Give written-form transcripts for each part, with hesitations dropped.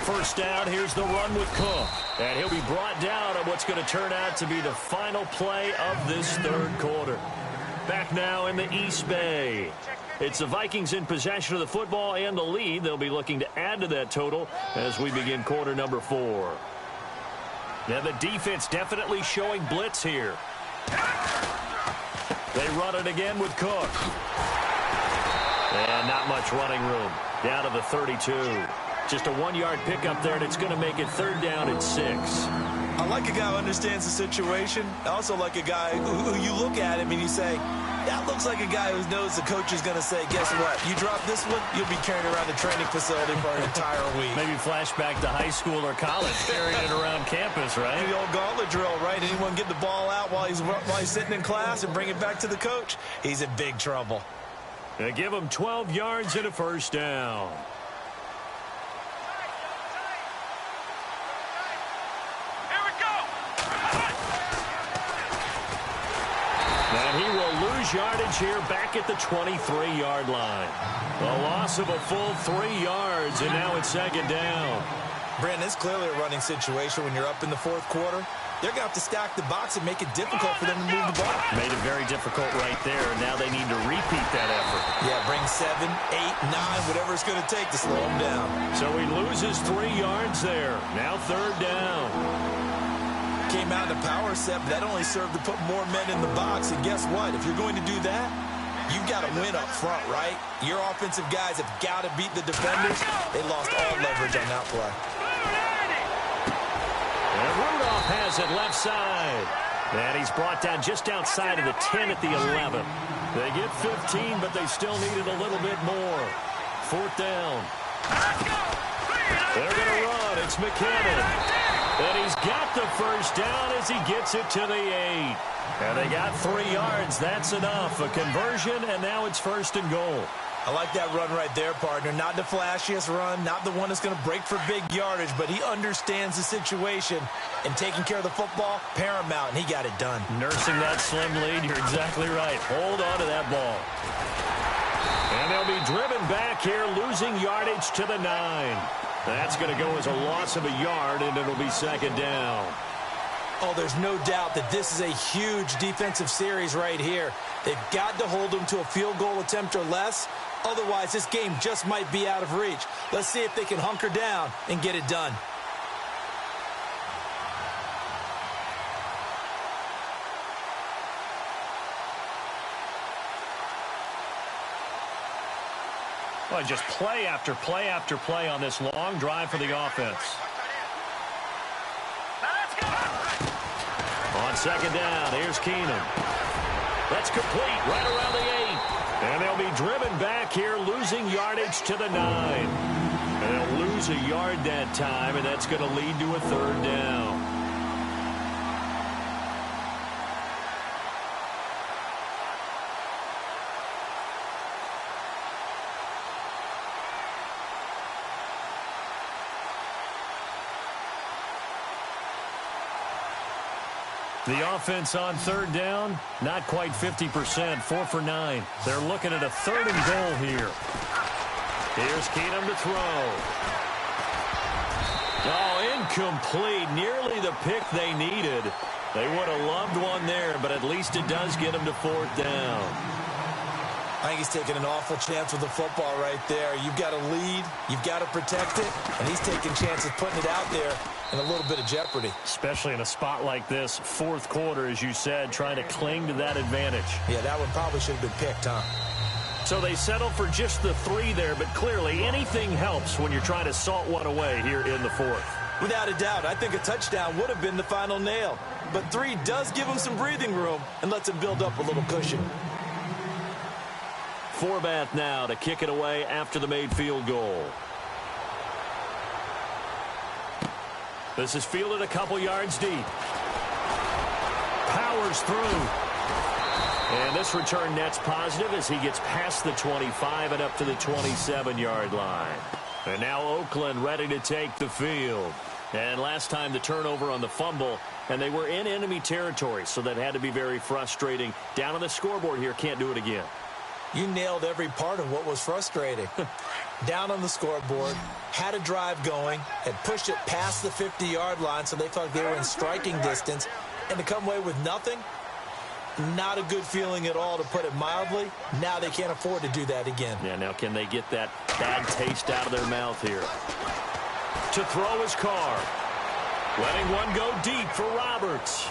first down. Here's the run with Cook. And he'll be brought down on what's going to turn out to be the final play of this third quarter. Back now in the East Bay. It's the Vikings in possession of the football and the lead. They'll be looking to add to that total as we begin quarter number 4. Now the defense definitely showing blitz here. They run it again with Cook. And not much running room. Down to the 32. Just a 1-yard pickup there, and it's going to make it third down and 6. I like a guy who understands the situation. I also like a guy who you look at him and you say, that looks like a guy who knows the coach is going to say, guess what? You drop this one, you'll be carrying around the training facility for an entire week. Maybe flashback to high school or college, carrying it around campus, right? The old gauntlet drill, right? Anyone get the ball out while he's sitting in class and bring it back to the coach? He's in big trouble. They give him 12 yards and a first down. And he will lose yardage here back at the 23-yard line. A loss of a full 3 yards, and now it's second down. Brandon, it's clearly a running situation when you're up in the fourth quarter. They're going to have to stack the box and make it difficult for them to move the ball. Made it very difficult right there. Now they need to repeat that effort. Yeah, bring 7, 8, 9, whatever it's going to take to slow them down. So he loses 3 yards there. Now third down. Came out in a power set, but that only served to put more men in the box. And guess what? If you're going to do that, you've got to win up front, right? Your offensive guys have got to beat the defenders. They lost all leverage on that play. And Rudolph has it left side. And he's brought down just outside of the 10 at the 11. They get 15, but they still needed a little bit more. Fourth down. They're going to run. It's McKinnon. And he's got the first down as he gets it to the 8. And they got 3 yards. That's enough. A conversion, and now it's first and goal. I like that run right there, partner. Not the flashiest run, not the one that's going to break for big yardage, but he understands the situation, and taking care of the football, paramount, and he got it done. Nursing that slim lead, you're exactly right. Hold on to that ball. And they'll be driven back here, losing yardage to the 9. That's going to go as a loss of a yard, and it'll be second down. Oh, there's no doubt that this is a huge defensive series right here. They've got to hold them to a field goal attempt or less. Otherwise, this game just might be out of reach. Let's see if they can hunker down and get it done. Well, just play after play after play on this long drive for the offense. On second down, here's Keenum. That's complete right around the 8. And they'll be driven back here, losing yardage to the 9. And they'll lose a yard that time, and that's going to lead to a third down. The offense on third down, not quite 50%, 4 for 9. They're looking at a third and goal here. Here's Keenum to throw. Oh, incomplete. Nearly the pick they needed. They would have loved one there, but at least it does get them to fourth down. I think he's taking an awful chance with the football right there. You've got to lead, you've got to protect it, and he's taking chances putting it out there in a little bit of jeopardy. Especially in a spot like this, fourth quarter, as you said, trying to cling to that advantage. Yeah, that one probably should have been picked, huh? So they settle for just the 3 there, but clearly anything helps when you're trying to salt one away here in the fourth. Without a doubt, I think a touchdown would have been the final nail. But 3 does give him some breathing room and lets him build up a little cushion. Forbath now to kick it away after the made field goal. This is fielded a couple yards deep. Powers through. And this return net's positive as he gets past the 25 and up to the 27-yard line. And now Oakland ready to take the field. And last time the turnover on the fumble, and they were in enemy territory, so that had to be very frustrating. Down on the scoreboard here, can't do it again. You nailed every part of what was frustrating. Down on the scoreboard, had a drive going, had pushed it past the 50-yard line so they felt like they were in striking distance, and to come away with nothing, not a good feeling at all, to put it mildly. Now they can't afford to do that again. Yeah, now can they get that bad taste out of their mouth here? To throw his car. Letting one go deep for Roberts.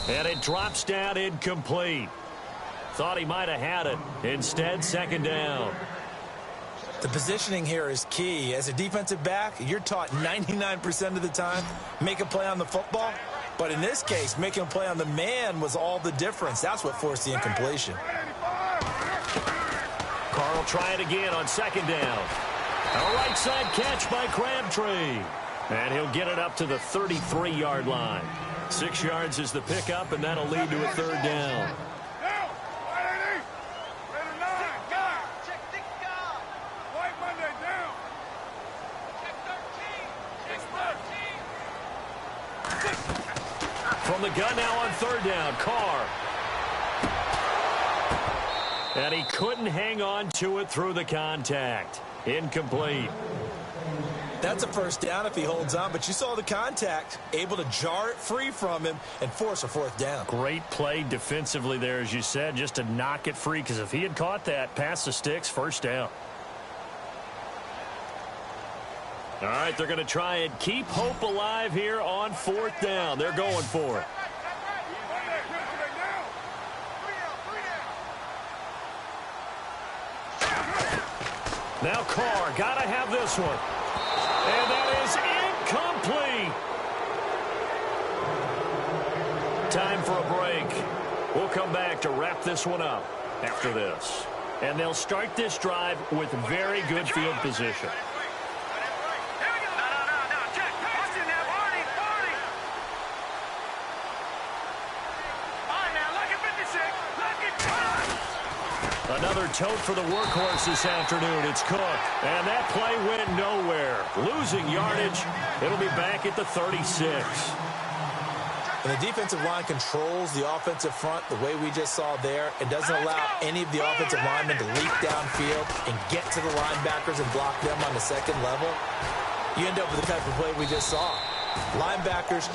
And it drops down incomplete. Thought he might have had it. Instead, second down. The positioning here is key. As a defensive back, you're taught 99% of the time, make a play on the football. But in this case, making a play on the man was all the difference. That's what forced the incompletion. Carl try it again on second down. A right side catch by Crabtree. And he'll get it up to the 33-yard line. 6 yards is the pickup, and that'll lead to a third down. From the gun now on third down, Carr. And he couldn't hang on to it through the contact. Incomplete. That's a first down if he holds on, but you saw the contact, able to jar it free from him and force a fourth down. Great play defensively there, as you said, just to knock it free, because if he had caught that, past the sticks, first down. All right, they're going to try and keep hope alive here on fourth down. They're going for it. Now Carr, got to have this one. And that is incomplete. Time for a break. We'll come back to wrap this one up after this. And they'll start this drive with very good field position. Another tote for the workhorse this afternoon. It's Cook. And that play went nowhere. Losing yardage. It'll be back at the 36. When the defensive line controls the offensive front the way we just saw there, it doesn't allow any of the offensive linemen to leap downfield and get to the linebackers and block them on the second level. You end up with the type of play we just saw. Linebackers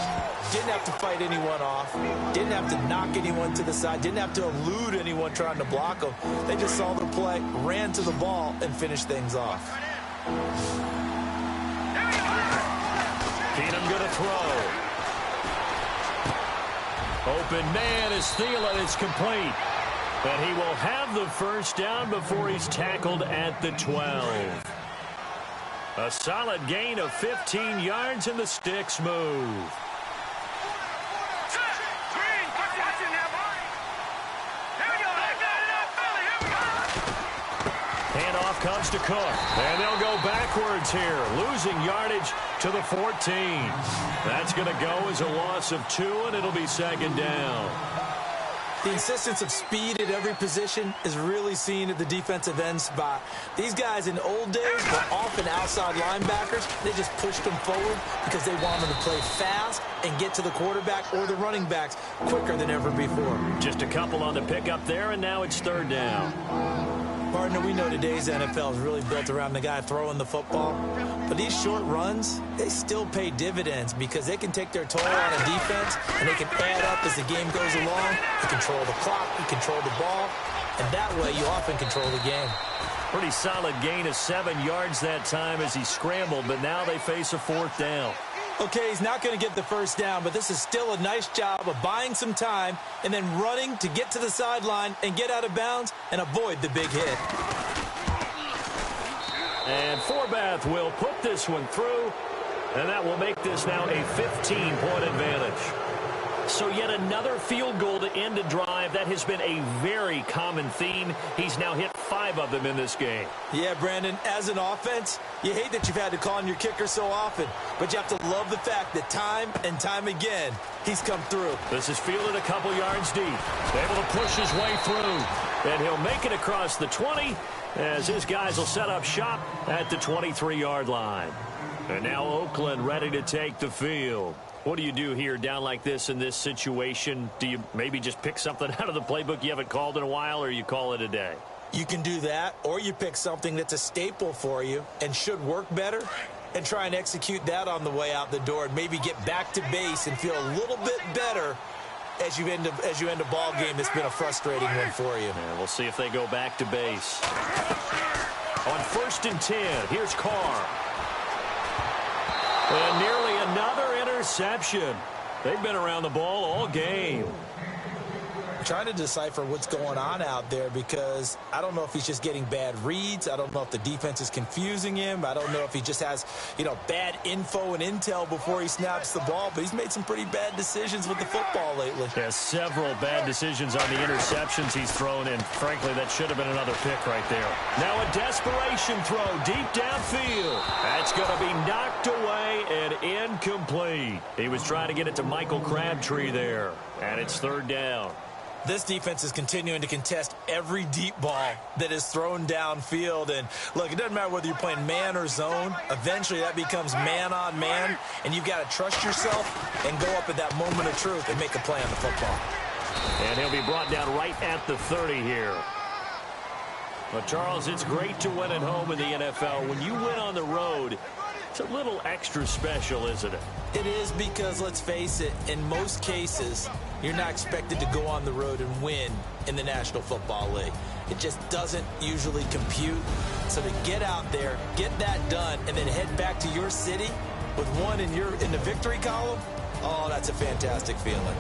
didn't have to fight anyone off, didn't have to knock anyone to the side, didn't have to elude anyone trying to block them. They just saw the play, ran to the ball, and finished things off. Keenum going to throw. Open man is Thielen. It's complete. And he will have the first down before he's tackled at the 12. A solid gain of 15 yards, and the sticks move. Handoff comes to Cook, and they'll go backwards here, losing yardage to the 14. That's going to go as a loss of 2, and it'll be second down. The insistence of speed at every position is really seen at the defensive end spot. These guys in old days were often outside linebackers. They just pushed them forward because they wanted to play fast and get to the quarterback or the running backs quicker than ever before. Just a couple on the pickup there, and now it's third down. Partner, we know today's NFL is really built around the guy throwing the football. But these short runs, they still pay dividends because they can take their toll on a defense and they can add up as the game goes along. You control the clock, you control the ball, and that way you often control the game. Pretty solid gain of 7 yards that time as he scrambled, but now they face a fourth down. Okay, he's not going to get the first down, but this is still a nice job of buying some time and then running to get to the sideline and get out of bounds and avoid the big hit. And Forbath will put this one through, and that will make this now a 15-point advantage. So yet another field goal to end a drive. That has been a very common theme. He's now hit 5 of them in this game. Yeah, Brandon, as an offense, you hate that you've had to call on your kicker so often, but you have to love the fact that time and time again, he's come through. This is fielded a couple yards deep. Able to push his way through, and he'll make it across the 20 as his guys will set up shop at the 23-yard line. And now Oakland ready to take the field. What do you do here down like this in this situation? Do you maybe just pick something out of the playbook you haven't called in a while, or you call it a day? You can do that, or you pick something that's a staple for you and should work better and try and execute that on the way out the door and maybe get back to base and feel a little bit better as you end a ball game that's been a frustrating one for you. Yeah, we'll see if they go back to base. On 1st and 10, here's Carr. And nearly another interception. They've been around the ball all game. I'm trying to decipher what's going on out there because I don't know if he's just getting bad reads. I don't know if the defense is confusing him. I don't know if he just has, bad info and intel before he snaps the ball. But he's made some pretty bad decisions with the football lately. Yeah, several bad decisions on the interceptions he's thrown, and frankly, that should have been another pick right there. Now a desperation throw deep downfield. That's going to be knocked away and incomplete. He was trying to get it to Michael Crabtree there, and it's 3rd down. This defense is continuing to contest every deep ball that is thrown downfield. And, look, it doesn't matter whether you're playing man or zone. Eventually, that becomes man-on-man, and you've got to trust yourself and go up at that moment of truth and make a play on the football. And he'll be brought down right at the 30 here. Well, Charles, it's great to win at home in the NFL. When you win on the road, it's a little extra special, isn't it? It is because, let's face it, in most cases, you're not expected to go on the road and win in the National Football League. It just doesn't usually compute. So to get out there, get that done, and then head back to your city with one in the victory column, oh, that's a fantastic feeling.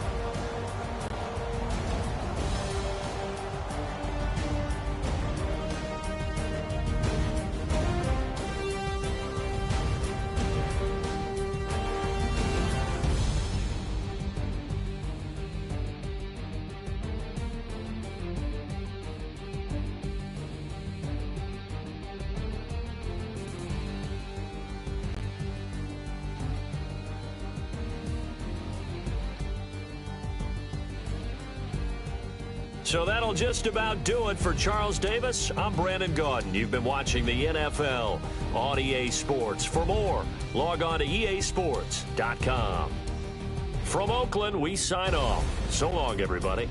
So that'll just about do it for Charles Davis. I'm Brandon Gaudin. You've been watching the NFL on EA Sports. For more, log on to easports.com. From Oakland, we sign off. So long, everybody.